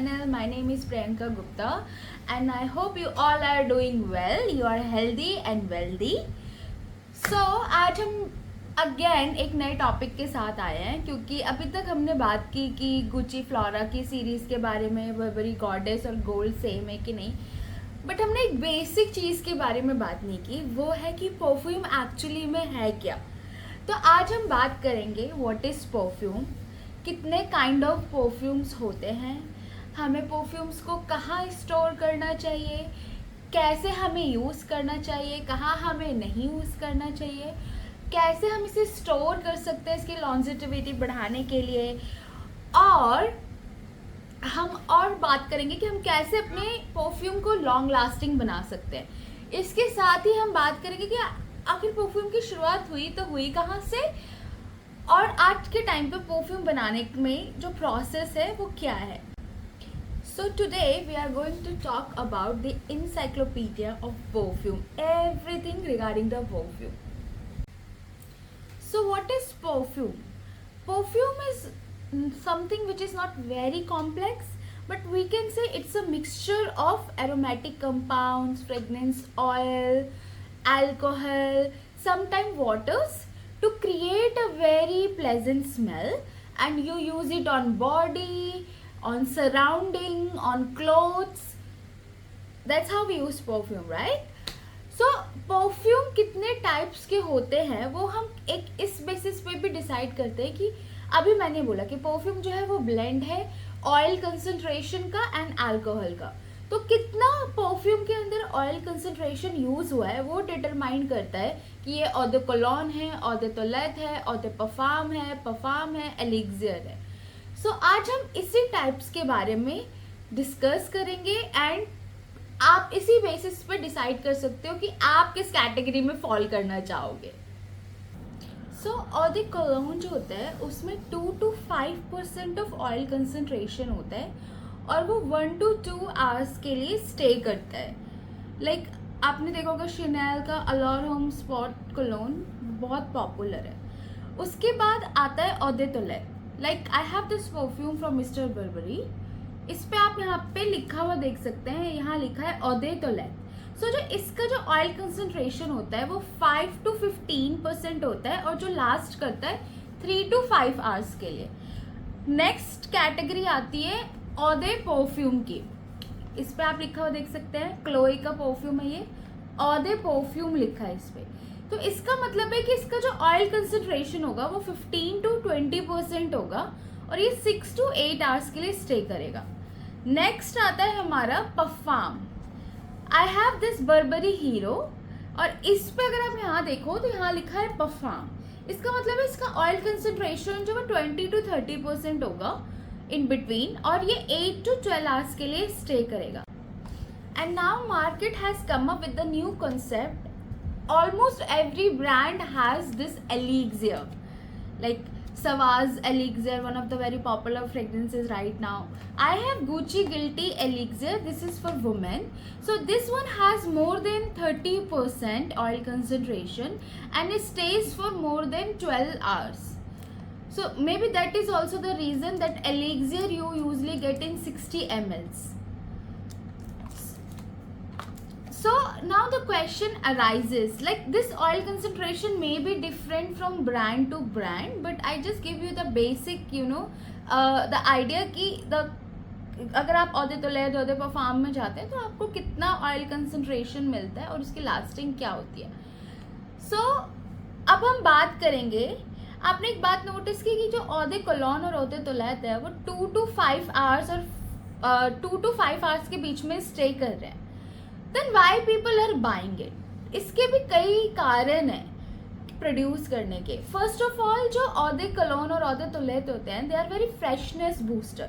channel. My name is Priyanka Gupta and I hope you all are doing well. You are healthy and wealthy. So आज हम again एक नए topic के साथ आए हैं क्योंकि अभी तक हमने बात की कि गुची फ्लोरा की सीरीज़ के बारे में, बर्बरी गॉडेस और गोल्ड सेम है कि नहीं, बट हमने एक बेसिक चीज़ के बारे में बात नहीं की, वो है कि परफ्यूम एक्चुअली में है क्या। तो आज हम बात करेंगे व्हाट इज़ परफ्यूम, कितने काइंड ऑफ परफ्यूम्स होते हैं, हमें परफ्यूम्स को कहाँ स्टोर करना चाहिए, कैसे हमें यूज़ करना चाहिए, कहाँ हमें नहीं यूज़ करना चाहिए, कैसे हम इसे स्टोर कर सकते हैं इसकी लॉन्जेटिविटी बढ़ाने के लिए, और हम और बात करेंगे कि हम कैसे अपने परफ्यूम को लॉन्ग लास्टिंग बना सकते हैं। इसके साथ ही हम बात करेंगे कि आखिर परफ्यूम की शुरुआत हुई तो हुई कहाँ से, और आज के टाइम पे परफ्यूम बनाने में जो प्रोसेस है वो क्या है। So today we are going to talk about the encyclopedia of perfume, everything regarding the perfume. So what is perfume? Perfume is something which is not very complex, but we can say it's a mixture of aromatic compounds, fragrance oil, alcohol, sometimes waters to create a very pleasant smell, and you use it on body, on surrounding, on clothes. That's how we use perfume, right? So perfume कितने types के होते हैं वो हम एक इस basis पे भी डिसाइड करते हैं कि अभी मैंने बोला कि परफ्यूम जो है वो ब्लेंड है ऑयल कंसंट्रेशन का एंड अल्कोहल का। तो कितना परफ्यूम के अंदर ऑयल कंसंट्रेशन यूज हुआ है वो डिटरमाइन करता है कि ये ऑ द कोलोन है, ऑ द टोइलेट है, ऑ द परफ्यूम है, एलिक्सियर है। सो आज हम इसी टाइप्स के बारे में डिस्कस करेंगे एंड आप इसी बेसिस पे डिसाइड कर सकते हो कि आप किस कैटेगरी में फॉल करना चाहोगे। सो ऑ द कोलोन जो होता है उसमें 2 to 5% ऑफ ऑयल कंसंट्रेशन होता है और वो 1 to 2 आवर्स के लिए स्टे करता है। लाइक आपने देखा होगा शनेल का अलोर होम स्पॉट कोलोन बहुत पॉपुलर है। उसके बाद आता है eau de toilette. Like I have this perfume from mister Burberry. इस पे आप यहाँ पे लिखा हुआ देख सकते हैं, यहाँ लिखा है ऑ द टोइलेट। सो जो इसका जो ऑयल कंसंट्रेशन होता है वो 5 to 15% होता है और जो लास्ट करता है 3 to 5 आवर्स के लिए। नेक्स्ट कैटेगरी आती है ऑ द परफ्यूम की। इस पे आप लिखा हुआ देख सकते हैं, क्लोई का परफ्यूम है ये, ऑ द परफ्यूम लिखा है इस पे। तो इसका मतलब है कि इसका जो ऑयल कंसंट्रेशन होगा वो 15 to 20% होगा और ये 6 to 8 आवर्स के लिए स्टे करेगा। नेक्स्ट आता है हमारा perfume. I have this Barbari hero और इस पे अगर आप यहाँ देखो तो यहाँ लिखा है परफ्यूम। इसका मतलब है इसका ऑयल कंसंट्रेशन जो है 20 to 30% होगा इन बिटवीन और ये 8 to 12 आवर्स के लिए स्टे करेगा। And now market has come up with the new concept. Almost every brand has this elixir, like Savage elixir, one of the very popular fragrances right now. I have Gucci Guilty elixir. This is for women. So this one has more than 30% oil concentration and it stays for more than 12 hours. So maybe that is also the reason that elixir you usually get in 60 mls. So now the question arises, like this oil concentration may be different from brand to brand, but I just give you the basic, the idea कि अगर आप eau de toilette, eau de perfume में जाते हैं तो आपको कितना oil concentration मिलता है और उसकी लास्टिंग क्या होती है। सो अब हम बात करेंगे, आपने एक बात नोटिस की कि जो ऑ द कोलोन और ऑ द टोइलेट है वो 2 to 5 आवर्स और 2 to 5 आवर्स के बीच में स्टे कर रहे हैं। Then why people are buying it? इसके भी कई कारण हैं प्रोड्यूस करने के। फर्स्ट ऑफ ऑल जो ऑ द कोलोन और ऑ द टोइलेट होते हैं they are very freshness booster.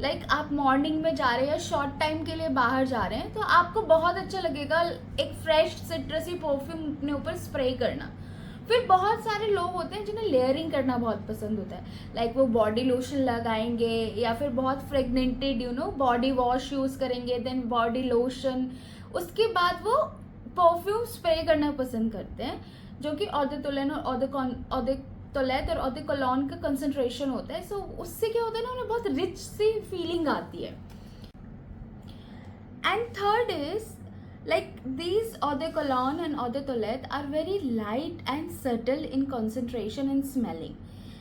Like आप मॉर्निंग में जा रहे हैं या शॉर्ट टाइम के लिए बाहर जा रहे हैं तो आपको बहुत अच्छा लगेगा एक फ्रेश सिट्रसी परफ्यूम अपने ऊपर स्प्रे करना। फिर बहुत सारे लोग होते हैं जिन्हें लेयरिंग करना बहुत पसंद होता है। लाइक वो बॉडी लोशन लगाएंगे या फिर बहुत फ्रेगनेंटेड बॉडी वॉश यूज़ करेंगे, देन बॉडी लोशन, उसके बाद वो परफ्यूम स्प्रे करना पसंद करते हैं जो कि ऑ द टोइलेट और ऑ द कोलोन का कंसंट्रेशन होता है। सो उससे क्या होता है ना, उन्हें बहुत रिच सी फीलिंग आती है। And third is, like, these eau de cologne and eau de toilette are very light and subtle in concentration and smelling.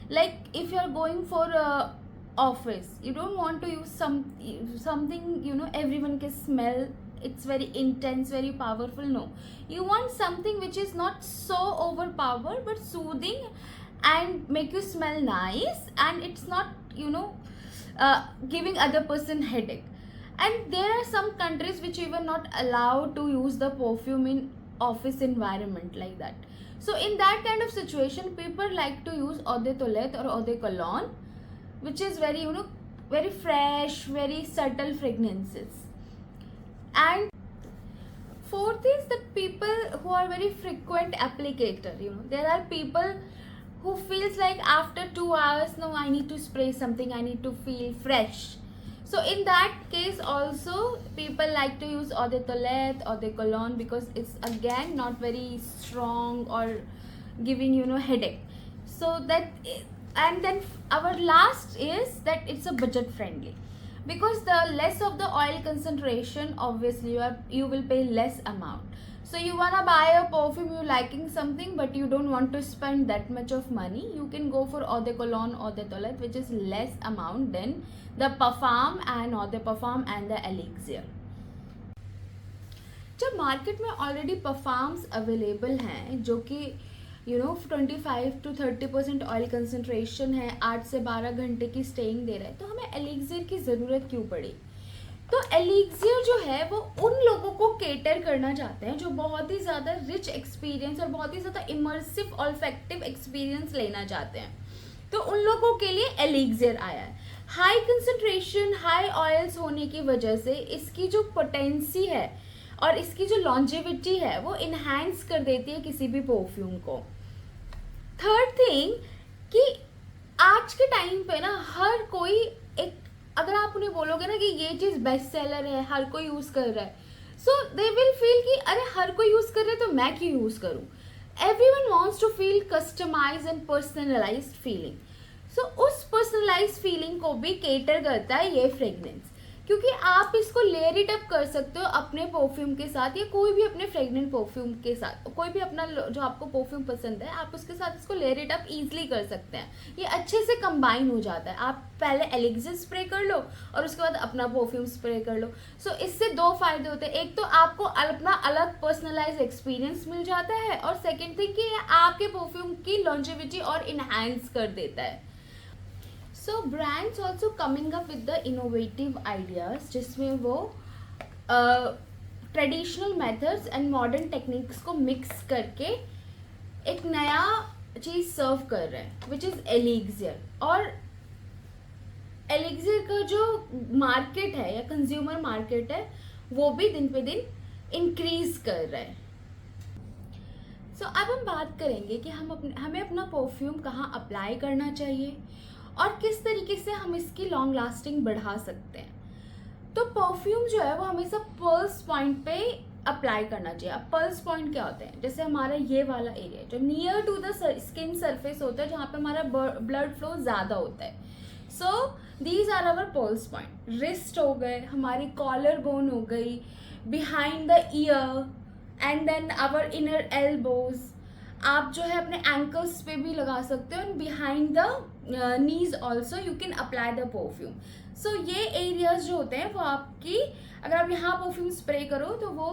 Like, if you are going for a office, you don't want to use something, you know, everyone can smell, it's very intense, very powerful. No, you want something which is not so overpowered but soothing and make you smell nice, and it's not, you know, giving other person headache. And there are some countries which even not allowed to use the perfume in office environment like that. So in that kind of situation, people like to use eau de toilette or eau de cologne, which is very, you know, very fresh, very subtle fragrances. And fourth is that people who are very frequent applicator, you know, there are people who feels like after 2 hours, no, I need to spray something, I need to feel fresh. So in that case also, people like to use eau de toilette, eau de cologne, because it's again not very strong or giving, you know, headache. So that, and then our last is that it's a budget friendly, because the less of the oil concentration, obviously you will pay less amount. So you wanna buy a perfume, you liking something but you don't want to spend that much of money, you can go for eau de cologne, eau de toilette, which is less amount than the parfum and eau de parfum and the elixir. जब market में already perfumes available हैं जो कि you know 25 to 30% oil concentration है, 8 से 12 घंटे की staying दे रहा है, तो हमें एलिक्सिर की ज़रूरत क्यों पड़ी? तो एलिक्सिर जो है वो उन लोगों को केटर करना चाहते हैं जो बहुत ही ज़्यादा रिच एक्सपीरियंस और बहुत ही ज़्यादा इमर्सिव ऑल्फैक्टिव एक्सपीरियंस लेना चाहते हैं, तो उन लोगों के लिए एलिक्सिर आया है। हाई कंसनट्रेशन, हाई ऑयल्स होने की वजह से इसकी जो पोटेंसी है और इसकी जो लॉन्जेविटी है वो इन्हांस कर देती है किसी भी परफ्यूम को। थर्ड थिंग कि आज के टाइम पे ना हर कोई एक, अगर आप उन्हें बोलोगे ना कि ये चीज़ बेस्ट सेलर है, हर कोई यूज़ कर रहा है, सो दे विल फील कि अरे हर कोई यूज़ कर रहा है तो मैं क्यों यूज़ करूँ। Everyone wants to feel customize and personalized feeling. So उस पर्सनलाइज्ड फीलिंग को भी केटर करता है ये फ्रेगनेंस, क्योंकि आप इसको लेयर इट अप कर सकते हो अपने परफ्यूम के साथ या कोई भी अपने फ्रेगनेंट परफ्यूम के साथ, कोई भी अपना जो आपको परफ्यूम पसंद है आप उसके साथ इसको लेयर इट अप ईजिली कर सकते हैं। ये अच्छे से कंबाइन हो जाता है। आप पहले एलिक्सिर स्प्रे कर लो और उसके बाद अपना परफ्यूम स्प्रे कर लो। सो इससे दो फायदे होते हैं, एक तो आपको अपना अलग पर्सनलाइज एक्सपीरियंस मिल जाता है और सेकेंड थिंग कि आपके परफ्यूम की लॉन्जेविटी और इन्हांस कर देता है। So brands also coming up with the innovative ideas जिसमें वो traditional methods and modern techniques को मिक्स करके एक नया चीज़ सर्व कर रहे हैं विच इज़ एलिक्सिर। और एलिक्सिर का जो मार्केट है या कंज्यूमर मार्केट है वो भी दिन पे दिन इंक्रीज कर रहा है। सो अब हम बात करेंगे कि हमें अपना परफ्यूम कहाँ अप्लाई करना चाहिए और किस तरीके से हम इसकी लॉन्ग लास्टिंग बढ़ा सकते हैं। तो परफ्यूम जो है वो हमेशा पल्स पॉइंट पे अप्लाई करना चाहिए। अब पल्स पॉइंट क्या होते हैं, जैसे हमारा ये वाला एरिया जो near to the skin surface होता है जहाँ पे हमारा ब्लड फ्लो ज़्यादा होता है। So these are our pulse point. Wrist हो गए, हमारी कॉलर बोन हो गई, behind the ear and then our inner elbows. आप जो है अपने एंकल्स पे भी लगा सकते हो and behind the knees also you can apply the perfume. So ये एरियाज जो होते हैं वो आपकी, अगर आप यहाँ परफ्यूम स्प्रे करो तो वो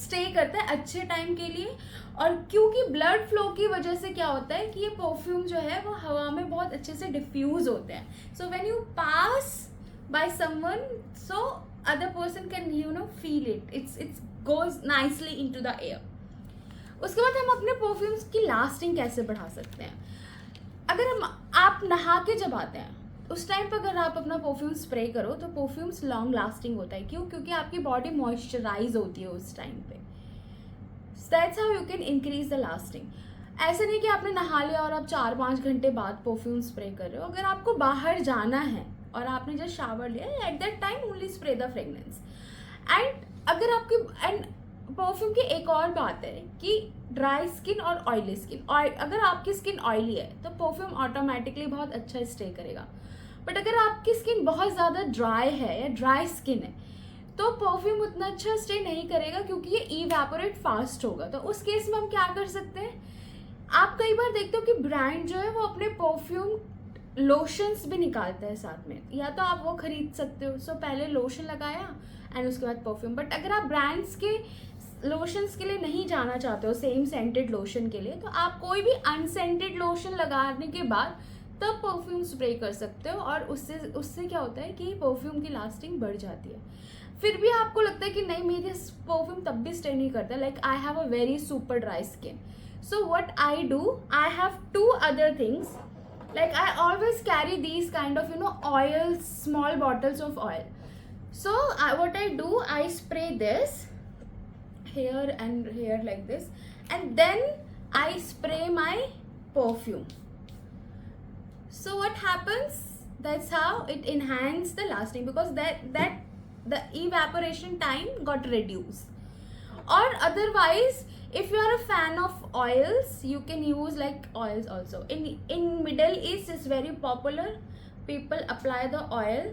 स्टे करता है अच्छे टाइम के लिए। और क्योंकि ब्लड फ्लो की वजह से क्या होता है कि ये परफ्यूम जो है वो हवा में बहुत अच्छे से डिफ्यूज होते हैं। So when you pass by someone so other person can you know feel it, it's goes nicely into the air. उसके बाद हम अपने परफ्यूम्स की लास्टिंग कैसे बढ़ा सकते हैं। अगर आप नहा के जब आते हैं उस टाइम पर अगर आप अपना परफ्यूम स्प्रे करो तो परफ्यूम्स लॉन्ग लास्टिंग होता है। क्यों? क्योंकि आपकी बॉडी मॉइस्चराइज होती है उस टाइम पे। That's how you can increase the lasting. ऐसे नहीं कि आपने नहा लिया और आप 4-5 घंटे बाद परफ्यूम स्प्रे कर रहे हो। अगर आपको बाहर जाना है और आपने जस्ट शावर लिया, at that time only spray the fragrance. And अगर आपकी परफ्यूम की एक और बात है कि ड्राई स्किन और ऑयली स्किन, अगर आपकी स्किन ऑयली है तो परफ्यूम ऑटोमेटिकली बहुत अच्छा स्टे करेगा। बट अगर आपकी स्किन बहुत ज़्यादा ड्राई है या ड्राई स्किन है तो परफ्यूम उतना अच्छा स्टे नहीं करेगा क्योंकि ये इवेपोरेट फास्ट होगा। तो उस केस में हम क्या कर सकते हैं, आप कई बार देखते हो कि ब्रांड जो है वो अपने परफ्यूम लोशंस भी निकालते हैं साथ में, या तो आप वो खरीद सकते हो। सो पहले लोशन लगाया एंड उसके बाद परफ्यूम। बट अगर आप ब्रांड्स के लोशंस के लिए नहीं जाना चाहते हो सेम सेंटेड लोशन के लिए, तो आप कोई भी अनसेंटेड लोशन लगाने के बाद तब परफ्यूम स्प्रे कर सकते हो, और उससे उससे क्या होता है कि परफ्यूम की लास्टिंग बढ़ जाती है। फिर भी आपको लगता है कि नहीं मेरे परफ्यूम तब भी स्टे नहीं करता, like I have a very super dry skin, so what I do, I have two other things, like I always carry these kind of oils, small bottles of oil. So what I do, I spray this here and here like this, and then I spray my perfume. So what happens, that's how it enhances the lasting, because that the evaporation time got reduced. Or otherwise, if you are a fan of oils, you can use like oils also. In Middle East it's very popular, people apply the oil,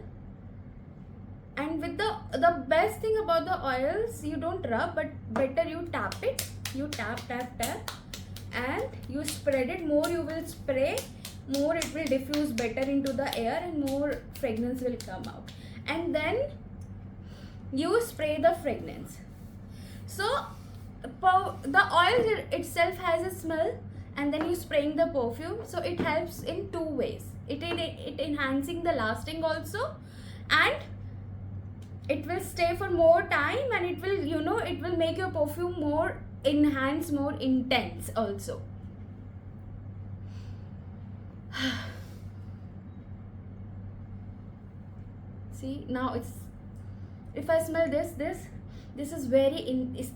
and with the best thing about the oils, you don't rub but better you tap it, you tap, and you spread it. More you will spray, more it will diffuse better into the air and more fragrance will come out, and then you spray the fragrance. So the oil itself has a smell, and then you spraying the perfume, so it helps in two ways. It enhancing the lasting also, and it will stay for more time, and it will it will make your perfume more enhanced, more intense also. See, now it's, if I smell this is very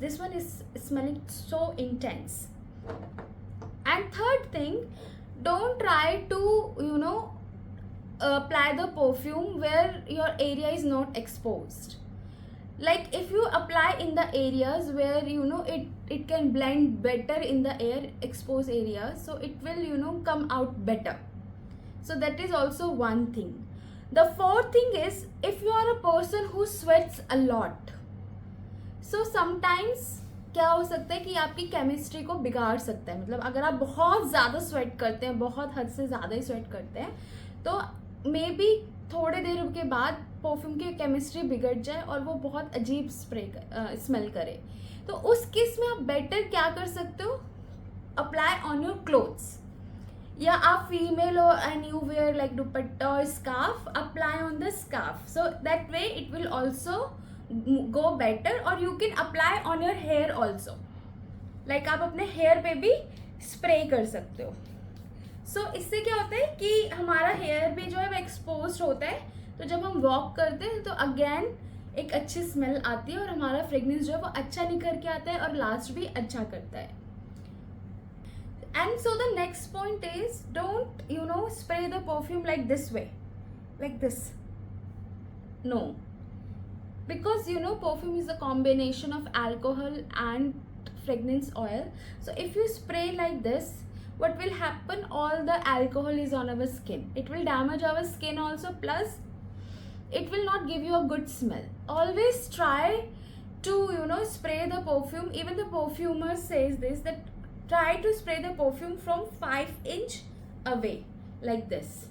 this one is smelling so intense. And third thing, don't try to apply the perfume where your area is not exposed. Like if you apply in the areas where it can blend better in the air exposed areas, so it will come out better. So that is also one thing. The fourth thing is, if you are a person who sweats a lot, so sometimes क्या हो सकता है कि आपकी chemistry को बिगाड़ सकता है। मतलब अगर आप बहुत ज़्यादा स्वेट करते हैं, बहुत हद से ज़्यादा ही स्वेट करते हैं, तो मे बी थोड़े देर के बाद परफ्यूम की केमिस्ट्री बिगड़ जाए और वो बहुत अजीब स्मेल करे। तो उस केस में आप बेटर क्या कर सकते हो, अप्लाई ऑन योर क्लोथ्स, या आप फीमेल हो and you wear like dupatta और scarf, apply on the scarf, so that way it will also go better. और you can apply on your hair also, like आप अपने हेयर पे भी spray कर सकते हो। सो इससे क्या होता है कि हमारा हेयर भी जो है वो एक्सपोज होता है, तो जब हम वॉक करते हैं तो अगेन एक अच्छी स्मेल आती है और हमारा फ्रेगनेंस जो है वो अच्छा निखर के आता है और लास्ट भी अच्छा करता है। And so the next point is, don't spray the perfume like this way, like this, no, because perfume is a combination of alcohol and fragrance oil. So if you spray like this, what will happen, all the alcohol is on our skin, it will damage our skin also, plus it will not give you a good smell. Always try to spray the perfume, even the perfumer says this, that try to spray the perfume from 5 inch away like this.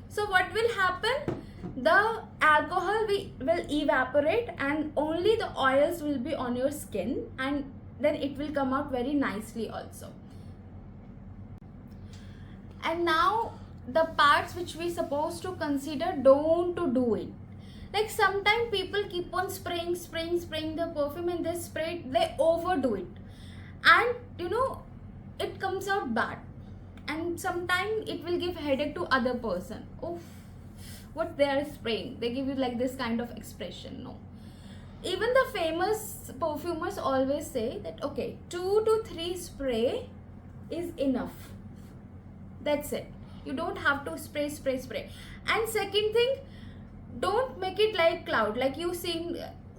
So what will happen, the alcohol will evaporate and only the oils will be on your skin, and then it will come out very nicely also. And now the parts which we supposed to consider, don't to do it. Like sometimes people keep on spraying the perfume, and they overdo it, and it comes out bad, and sometimes it will give headache to other person. Oof, what they are spraying, they give you like this kind of expression. No, even the famous perfumers always say that okay, 2 to 3 spray is enough, that's it, you don't have to spray. And second thing, don't make it like cloud, like you see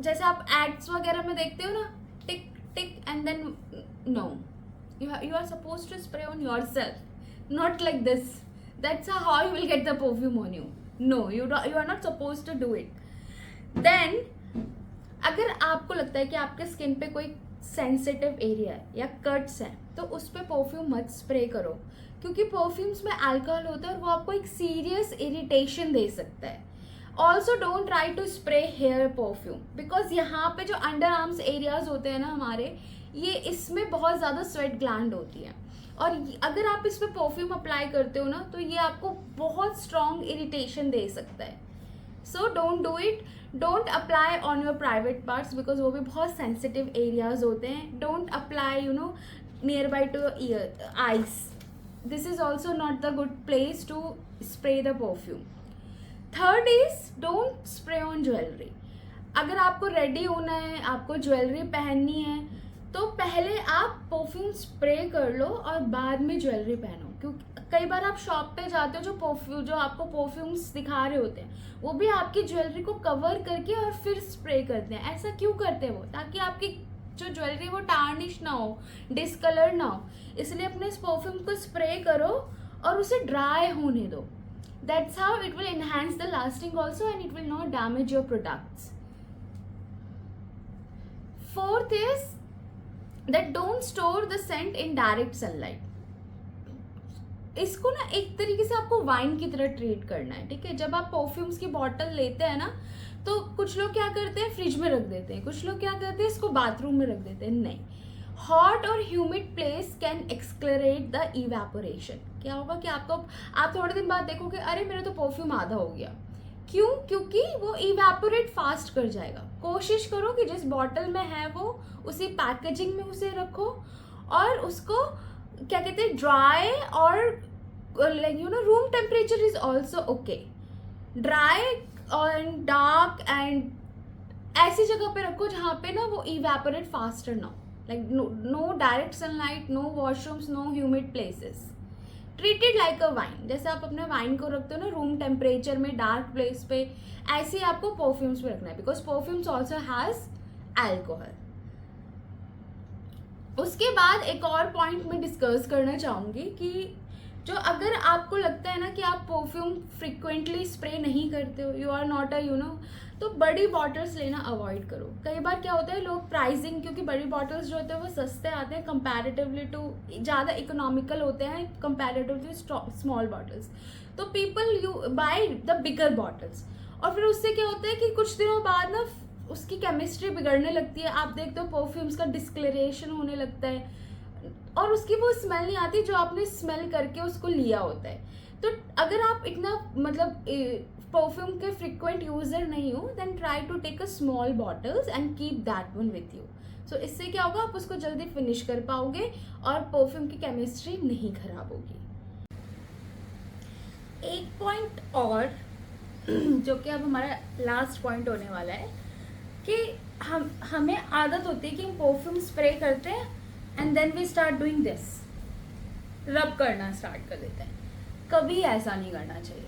जैसे आप ads वगैरह में देखते हो ना, tick tick and then, no, you are supposed to spray on yourself, not like this. That's how you will get the perfume on you. No, you are not supposed to do it. Then अगर आपको लगता है कि आपके skin पे कोई sensitive area है या कट्स हैं, तो उस पर परफ्यूम मत स्प्रे करो, क्योंकि परफ्यूम्स में अल्कोहल होता है और वो आपको एक सीरियस इरिटेशन दे सकता है. Also don't try to spray hair perfume, because यहाँ पे जो अंडर आर्म्स एरियाज होते हैं ना हमारे, ये इसमें बहुत ज़्यादा स्वेट ग्लैंड होती है, और अगर आप इस पर परफ्यूम अप्लाई करते हो ना, तो ये आपको बहुत स्ट्रॉन्ग इरिटेशन दे सकता है. So don't do it. Don't apply on your private parts, because वो भी बहुत सेंसिटिव एरियाज होते हैं. Don't apply near by to ear eyes. This is also not the good place to spray the perfume. Third is don't spray on jewellery. अगर आपको ready होना है, आपको ज्वेलरी पहननी है, तो पहले आप परफ्यूम स्प्रे कर लो और बाद में ज्वेलरी पहनो. क्योंकि कई बार आप शॉप पे जाते हो, जो आपको परफ्यूम्स दिखा रहे होते हैं, वो भी आपकी ज्वेलरी को कवर करके और फिर स्प्रे करते हैं. ऐसा क्यों करते हैं वो? ताकि आपकी जो ज्वेलरी वो टार्निश ना हो, डिसकलर ना हो. इसलिए अपने इस परफ्यूम को स्प्रे करो और उसे ड्राई होने दो. That's how it will enhance the lasting also and it will not damage your products. Fourth is that don't store the scent in direct sunlight. इसको ना एक तरीके से आपको वाइन की तरह ट्रीट करना है, ठीक है? जब आप परफ्यूम्स की बॉटल लेते हैं ना, तो कुछ लोग क्या करते हैं, फ्रिज में रख देते हैं, कुछ लोग क्या करते हैं, इसको बाथरूम में रख देते हैं. नहीं, हॉट और humid place can accelerate the evaporation. क्या होगा कि आप थोड़े दिन बाद देखोगे, अरे मेरा तो परफ्यूम आधा हो गया. क्यों? क्योंकि वो इवेपोरेट फास्ट कर जाएगा. कोशिश करो कि जिस बॉटल में है वो उसी पैकेजिंग में उसे रखो, और उसको क्या कहते हैं, ड्राई और room temperature is also okay. Dry and dark and ऐसी जगह पे रखो जहाँ पे ना वो इवेपोरेट फास्टर ना हो. Like no direct sunlight, no washrooms, no humid places. Treated like a wine. जैसे आप अपने वाइन को रखते हो ना रूम टेम्परेचर में, डार्क प्लेस पे, ऐसे ही आपको परफ्यूम्स पे रखना है, because perfumes also has alcohol. उसके बाद एक और पॉइंट मैं डिस्कस करना चाहूँगी कि जो अगर आपको लगता है ना कि आप परफ्यूम फ्रिक्वेंटली स्प्रे नहीं करते हो, यू आर नॉट तो बड़ी बॉटल्स लेना अवॉइड करो. कई बार क्या होता है, लोग प्राइसिंग, क्योंकि बड़ी बॉटल्स जो होते हैं वो सस्ते आते हैं कंपैरेटिवली टू, ज़्यादा इकोनॉमिकल होते हैं कंपैरेटिवली स्मॉल बॉटल्स. तो people you by the bigger bottles, और फिर उससे क्या होता है कि कुछ दिनों बाद ना उसकी केमिस्ट्री बिगड़ने लगती है. आप देखते हो परफ्यूम्स का डिस्कलरेशन होने लगता है, और उसकी वो स्मेल नहीं आती जो आपने स्मेल करके उसको लिया होता है. तो अगर आप इतना परफ्यूम के फ्रिक्वेंट यूजर नहीं हो, then try to take a small bottles and keep that one with you. So इससे क्या होगा, आप उसको जल्दी फिनिश कर पाओगे और परफ्यूम की केमिस्ट्री नहीं खराब होगी. एक पॉइंट और जो कि अब हमारा लास्ट पॉइंट होने वाला है, कि हमें आदत होती है कि हम परफ्यूम स्प्रे करते हैं and then we start doing this, rub करना स्टार्ट कर देते हैं. कभी ऐसा नहीं करना चाहिए.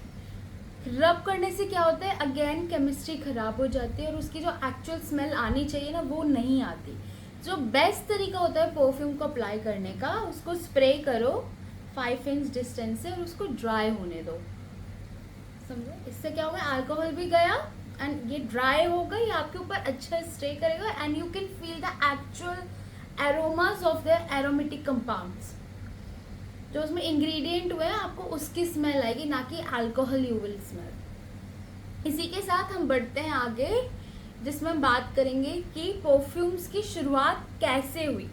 रब करने से क्या होता है, अगेन केमिस्ट्री खराब हो जाती है और उसकी जो एक्चुअल स्मेल आनी चाहिए ना, वो नहीं आती. जो बेस्ट तरीका होता है परफ्यूम को अप्लाई करने का, उसको स्प्रे करो 5 इंच डिस्टेंस से और उसको ड्राई होने दो. समझो, इससे क्या होगा, अल्कोहल भी गया एंड ये ड्राई होगा, ये आपके ऊपर अच्छा स्टे करेगा and you can feel the actual aromas of the aromatic compounds. जो उसमें इंग्रेडिएंट हुए हैं, आपको उसकी स्मेल आएगी, ना कि अल्कोहल यू विल स्मेल. इसी के साथ हम बढ़ते हैं आगे, जिसमें हम बात करेंगे कि परफ्यूम्स की शुरुआत कैसे हुई.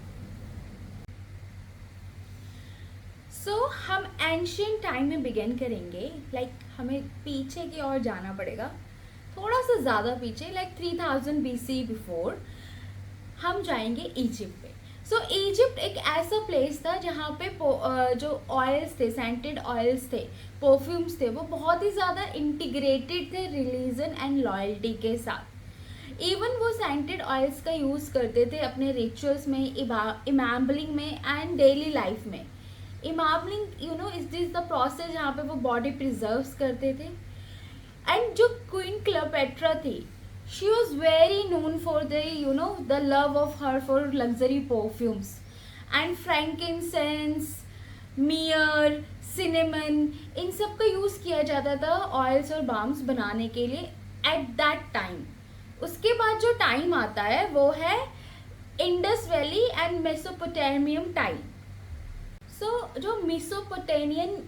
हम एंशियंट टाइम में बिगिन करेंगे. हमें पीछे की ओर जाना पड़ेगा, थोड़ा सा ज़्यादा पीछे, 3000 BC बिफोर हम जाएंगे इजिप्ट पे. इजिप्ट एक ऐसा प्लेस था जहाँ पे जो ऑयल्स थे, सेंटेड ऑयल्स थे, परफ्यूम्स थे, वो बहुत ही ज़्यादा इंटीग्रेटेड थे रिलीजन एंड लॉयल्टी के साथ. इवन वो सेंटेड ऑयल्स का यूज़ करते थे अपने रिचुअल्स में, इमेबलिंग में एंड डेली लाइफ में. इमेबलिंग इज दिस द प्रोसेस जहाँ पे वो बॉडी प्रिजर्व्स करते थे. एंड जो क्वीन क्लियोपेट्रा थी, she was very known for the love of her for luxury perfumes and frankincense, myrrh, cinnamon, इन सब का यूज़ किया जाता था ऑयल्स और बाम्स बनाने के लिए एट दैट टाइम. उसके बाद जो टाइम आता है वो है Indus valley and Mesopotamian time. So जो मेसोपोटामियन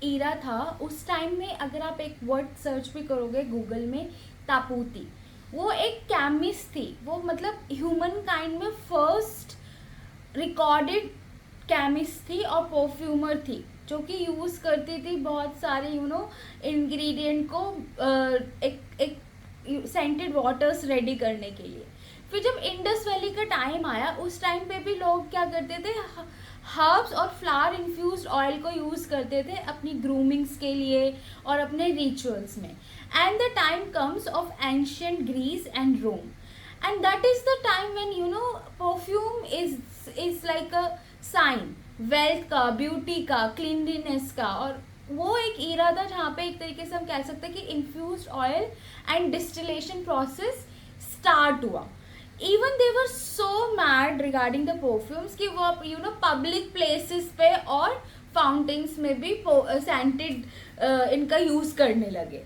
ईरा था, उस टाइम में अगर आप एक वर्ड सर्च भी करोगे गूगल में, तापूती, वो एक केमिस्ट थी. वो मतलब ह्यूमन काइंड में फर्स्ट रिकॉर्डेड केमिस्ट थी और परफ्यूमर थी, जो कि यूज़ करती थी बहुत सारे इंग्रेडिएंट को एक सेंटेड वाटर्स रेडी करने के लिए. फिर जब इंडस वैली का टाइम आया, उस टाइम पे भी लोग क्या करते थे, हर्ब्स और फ्लावर इन्फ्यूज्ड ऑयल को यूज़ करते थे अपनी ग्रूमिंग्स के लिए और अपने रिचुअल्स में. And the time comes of ancient Greece and Rome, and that is the time when perfume is like a sign wealth का, ब्यूटी का, क्लीनलीनेस का. और वो एक ईरा था जहाँ पे एक तरीके से हम कह सकते हैं कि infused oil and distillation process start हुआ. Even they were so mad regarding the perfumes कि वो पब्लिक प्लेसेस पे और फाउंटेन्स में भी सेंटेड इनका यूज़ करने लगे.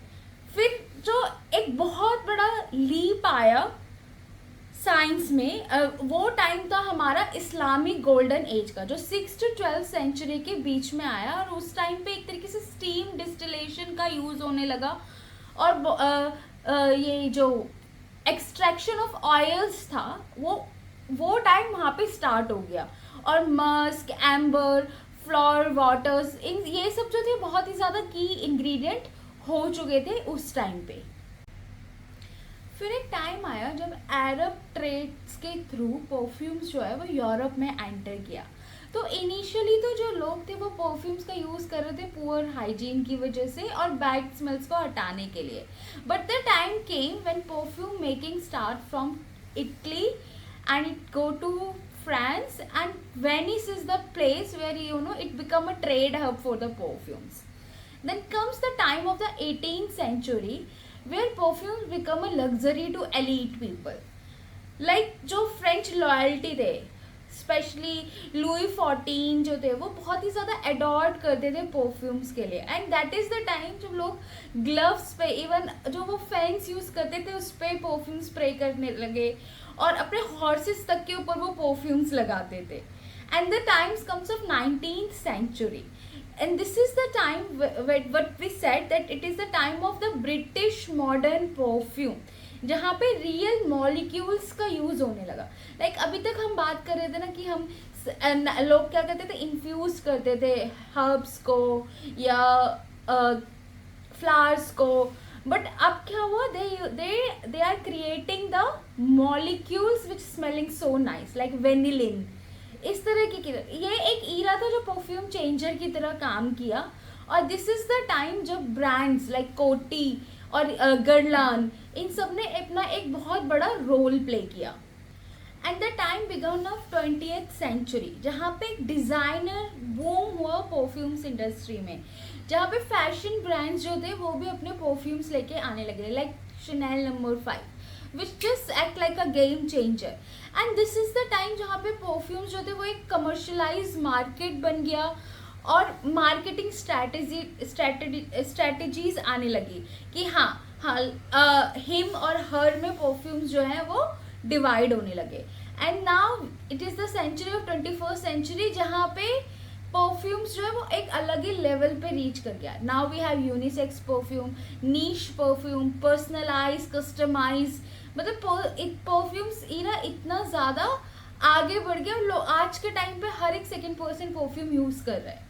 फिर जो एक बहुत बड़ा लीप आया साइंस में, वो टाइम था हमारा इस्लामिक गोल्डन एज का, जो 6 to 12 सेंचुरी के बीच में आया. और उस टाइम पे एक तरीके से स्टीम डिस्टिलेशन का यूज़ होने लगा, और ये जो एक्सट्रैक्शन ऑफ ऑयल्स था वो टाइम वहाँ पे स्टार्ट हो गया. और मस्क, एम्बर, फ्लोर वाटर्स, इन ये सब जो थे बहुत ही ज़्यादा की इंग्रेडिएंट हो चुके थे उस टाइम पे. फिर एक टाइम आया जब अरब ट्रेड्स के थ्रू परफ्यूम्स जो है वो यूरोप में एंटर किया. तो इनिशियली तो जो लोग थे वो परफ्यूम्स का यूज़ कर रहे थे पुअर हाइजीन की वजह से और बैड स्मेल्स को हटाने के लिए. But the time came when perfume making start from Italy and it go to France, and Venice is the place where it become a trade hub for the perfumes. Then comes the time of the 18th century where perfumes become a luxury to elite people. Like जो French loyalty थे, specially Louis 14 जो थे वो बहुत ही ज़्यादा अडॉर्ट करते थे perfumes के लिए. And that is the time जब लोग ग्लव्स पे, इवन जो वो फैंस यूज़ करते थे उस पर परफ्यूम स्प्रे करने लगे और अपने हॉर्सेस तक के ऊपर वो परफ्यूम्स लगाते थे. And the times comes of 19th century, and this is the time what we said that it is the time of the British modern perfume, जहाँ पे रियल मॉलिक्यूल्स का यूज़ होने लगा. लाइक अभी तक हम बात कर रहे थे ना कि हम लोग क्या करते थे, इन्फ्यूज करते थे हर्ब्स को या फ्लावर्स को. बट अब क्या हुआ, they are creating the molecules which smelling so nice like vanillin. इस तरह की ये एक ईरा था जो परफ्यूम चेंजर की तरह काम किया. और दिस इज़ द टाइम जब ब्रांड्स लाइक कोटी और गरलान, इन सब ने अपना एक बहुत बड़ा रोल प्ले किया. And the time began of 20th century, जहाँ पे एक डिज़ाइनर बूम हुआ परफ्यूम्स इंडस्ट्री में, जहाँ पे फैशन ब्रांड्स जो थे वो भी अपने परफ्यूम्स लेके आने लगे, like Chanel No. 5 which just act like a game changer. And this is the time जहाँ पे परफ्यूम्स जो थे वो एक कमर्शलाइज मार्केट बन गया और मार्केटिंग स्ट्रैटेजीज आने लगी कि हिम और हर में परफ्यूम्स जो है वो डिवाइड होने लगे. And now it is the century of 21st century, जहाँ पे परफ्यूम्स जो है वो एक अलग ही लेवल पे रीच कर गया. Now we have unisex perfume, niche perfume, personalise, customise. मतलब परफ्यूम्स ईरा इतना ज़्यादा आगे बढ़ गया. लोग आज के टाइम पे हर एक सेकेंड पर्सन परफ्यूम यूज़ कर रहे हैं.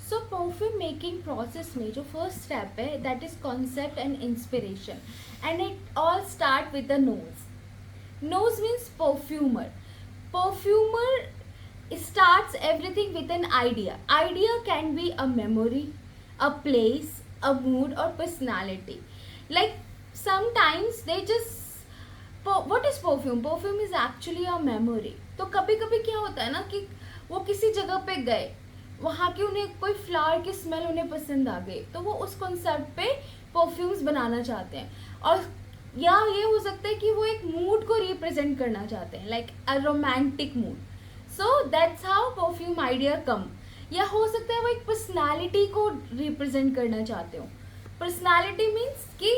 सो परफ्यूम मेकिंग प्रोसेस में जो फर्स्ट स्टेप है that is concept and inspiration, and it all start with the nose. Nose means perfumer. Perfumer starts everything with an idea. Idea can be a memory, a place, a mood or personality. Like sometimes they just, what is perfume? Perfume is actually a memory. तो कभी कभी क्या होता है ना कि वो किसी जगह पे गए, वहाँ की उन्हें कोई फ्लावर की स्मेल उन्हें पसंद आ गई, तो वो उस कॉन्सेप्ट पे परफ्यूम्स बनाना चाहते हैं. और या ये हो सकता है कि वो एक मूड को रिप्रेजेंट करना चाहते हैं, like a romantic mood. So that's how perfume idea come. या हो सकता है वो एक पर्सनालिटी को रिप्रेजेंट करना चाहते हो. पर्सनालिटी मीन्स कि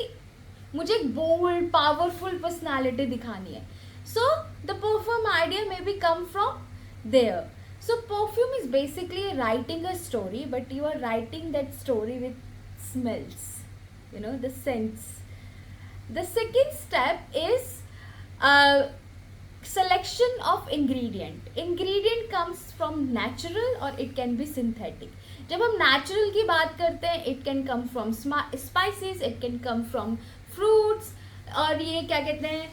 मुझे एक बोल्ड पावरफुल पर्सनालिटी दिखानी है. So the perfume idea may be come from there. So perfume is basically writing a story, but you are writing that story with smells, you know, the scents. The second step is selection of ingredient. Ingredient comes from natural or it can be synthetic. जब हम natural की बात करते हैं, it can come from spices, it can come from fruits, और ये क्या कहते हैं,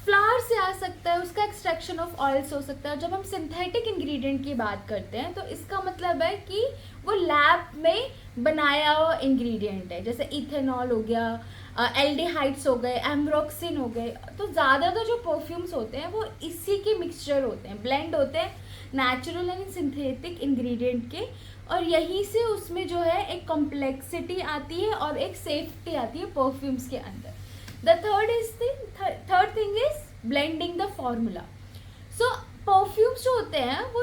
फ्लावर से आ सकता है, उसका एक्सट्रैक्शन ऑफ ऑयल्स हो सकता है. जब हम सिंथेटिक इंग्रेडिएंट की बात करते हैं तो इसका मतलब है कि वो लैब में बनाया हुआ इंग्रेडिएंट है. जैसे इथेनॉल हो गया, एल्डिहाइड्स हो गए, एम्ब्रोक्सिन हो गए. तो ज़्यादातर जो परफ्यूम्स होते हैं वो इसी के मिक्सचर होते हैं, ब्लेंड होते हैं नेचुरल एंड सिंथेटिक इंग्रेडिएंट के. और यहीं से उसमें जो है एक कॉम्प्लेक्सिटी आती है और एक सेफ्टी आती है परफ्यूम्स के अंदर. The third thing is blending the formula. So perfumes जो होते हैं वो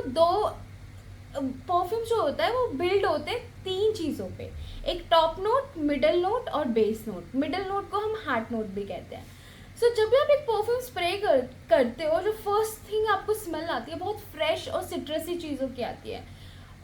परफ्यूम्स जो होता है वो बिल्ड होते हैं 3 चीज़ों पे. एक टॉप नोट, मिडल नोट और बेस नोट. मिडल नोट को हम हार्ट नोट भी कहते हैं. सो जब भी आप एक परफ्यूम स्प्रे करते हो, जो फर्स्ट थिंग आपको स्मेल आती है बहुत फ्रेश और सिट्रसी चीज़ों की आती है.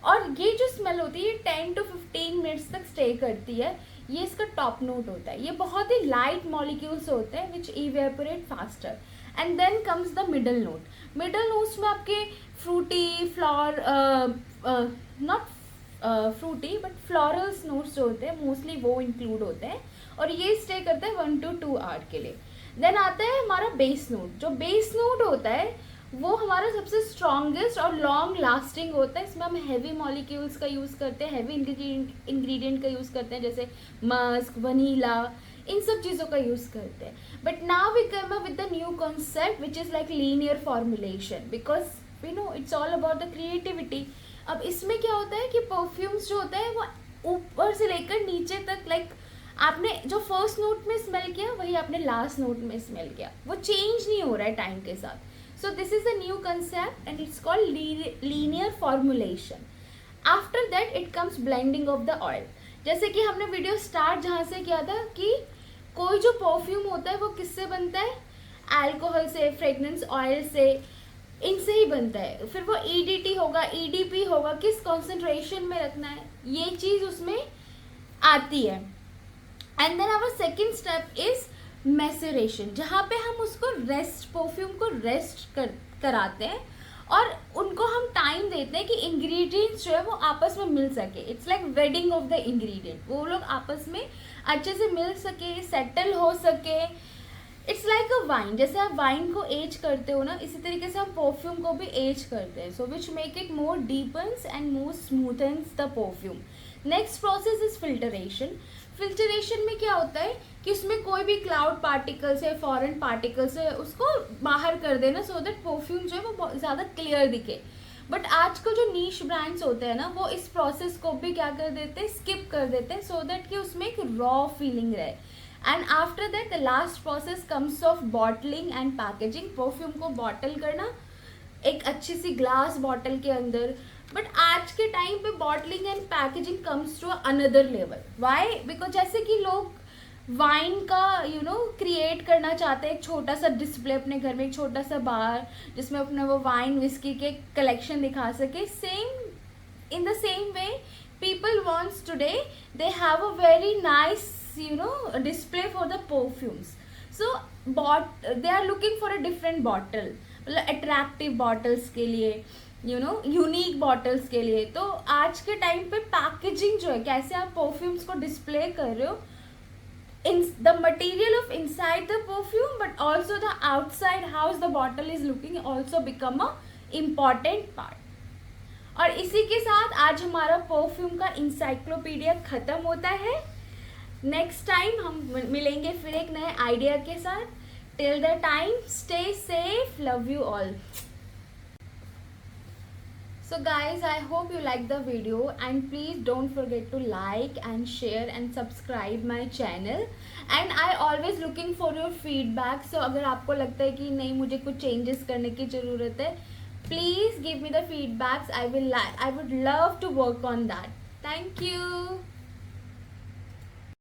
और ये जो स्मेल होती है 10 to 15 मिनट्स तक स्टे करती है. ये इसका टॉप नोट होता है. ये बहुत ही लाइट मॉलिक्यूल्स होते हैं which evaporate faster. And then comes the middle note. Middle notes में आपके fruity, not fruity but florals notes जो होते हैं मोस्टली वो इंक्लूड होते हैं और ये स्टे करते हैं 1 to 2 आवर के लिए. देन आता है हमारा बेस नोट. जो बेस नोट होता है वो हमारा सबसे स्ट्रॉन्गेस्ट और लॉन्ग लास्टिंग होता है. इसमें हम हैवी मॉलिक्यूल्स का यूज़ करते हैं, हैवी इंग्रेडिएंट का यूज़ करते हैं, जैसे मस्क, वनीला, इन सब चीज़ों का यूज़ करते हैं. But now we come up with the new concept which is like linear formulation, because we know it's all about the creativity. अब इसमें क्या होता है कि परफ्यूम्स जो होते हैं वो ऊपर से लेकर नीचे तक, लाइक आपने जो फर्स्ट नोट में स्मेल किया वही आपने लास्ट नोट में स्मेल किया, वो चेंज नहीं हो रहा है टाइम के साथ. So this is a new concept and it's called linear formulation. After that it comes blending of the oil. जैसे कि हमने वीडियो स्टार्ट जहाँ से किया था कि कोई जो परफ्यूम होता है वो किससे बनता है, अल्कोहल से, फ्रेगनेंस ऑयल से, इनसे ही बनता है. फिर वो EDT होगा, EDP होगा, किस कॉन्सेंट्रेशन में रखना है, ये चीज़ उसमें आती है. And then our second step is maceration, जहाँ पे हम उसको रेस्ट, परफ्यूम को रेस्ट कराते हैं और उनको हम टाइम देते हैं कि इंग्रेडिएंट्स जो है वो आपस में मिल सके. It's like wedding of the ingredient, वो लोग आपस में अच्छे से मिल सके, सेटल हो सके. It's like a wine. जैसे आप वाइन को एज करते हो ना, इसी तरीके से हम परफ्यूम को भी एज करते हैं. So which make it more deepens and more smoothens the perfume. Next process is filtration. Filtration में क्या होता है कि उसमें कोई भी क्लाउड पार्टिकल्स है, फॉरेन पार्टिकल्स है, उसको बाहर कर देना सो दैट परफ्यूम जो है वो बहुत ज़्यादा क्लियर दिखे. बट आजकल जो नीश ब्रांड्स होते हैं ना वो इस प्रोसेस को भी क्या कर देते हैं, स्किप कर देते हैं सो दैट कि उसमें एक रॉ फीलिंग रहे. And after that the last process comes of bottling and packaging. Perfume को बॉटल करना एक अच्छी सी ग्लास बॉटल के अंदर. बट आज के टाइम पे bottling and packaging comes to another level. Why? Because जैसे कि लोग वाइन का क्रिएट करना चाहते हैं, एक छोटा सा डिस्प्ले अपने घर में, एक छोटा सा बार जिसमें अपने वो वाइन विस्की के कलेक्शन दिखा सके. Same in the same way people wants today they have a very nice display for the perfumes. So they are looking for a different bottle, मतलब अट्रैक्टिव बॉटल्स के लिए, यूनिक बॉटल्स के लिए. तो आज के टाइम पे पैकेजिंग जो है, कैसे आप परफ्यूम्स को डिस्प्ले कर रहे हो, in the material of inside the perfume but also the outside how the bottle is looking also become a important part. और इसी के साथ आज हमारा परफ्यूम का इंसाइक्लोपीडिया खत्म होता है. नेक्स्ट टाइम हम मिलेंगे फिर एक नए आइडिया के साथ. Till the time stay safe, love you all. So guys, I hope you like the video and please don't forget to like and share and subscribe my channel. And I always looking for your feedback. So अगर आपको लगता है कि नहीं मुझे कुछ changes करने की ज़रूरत है, please give me the feedbacks. I would love to work on that. Thank you.